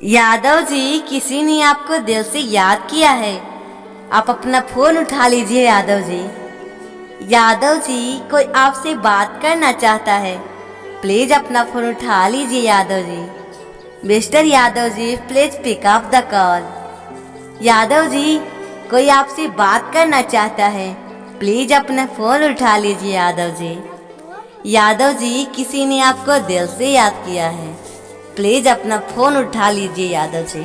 यादव जी, किसी ने आपको दिल से याद किया है। आप अपना फोन उठा लीजिए यादव जी। यादव जी, कोई आपसे बात करना चाहता है, प्लीज अपना फोन उठा लीजिए Yadav ji. Mister Yadav ji, please pick up the call. Yadav ji, कोई आपसे बात करना चाहता है, प्लीज अपना फोन उठा लीजिए यादव जी। यादव जी, किसी ने आपको दिल से याद किया है, प्लीज अपना फोन उठा लीजिए यादव जी।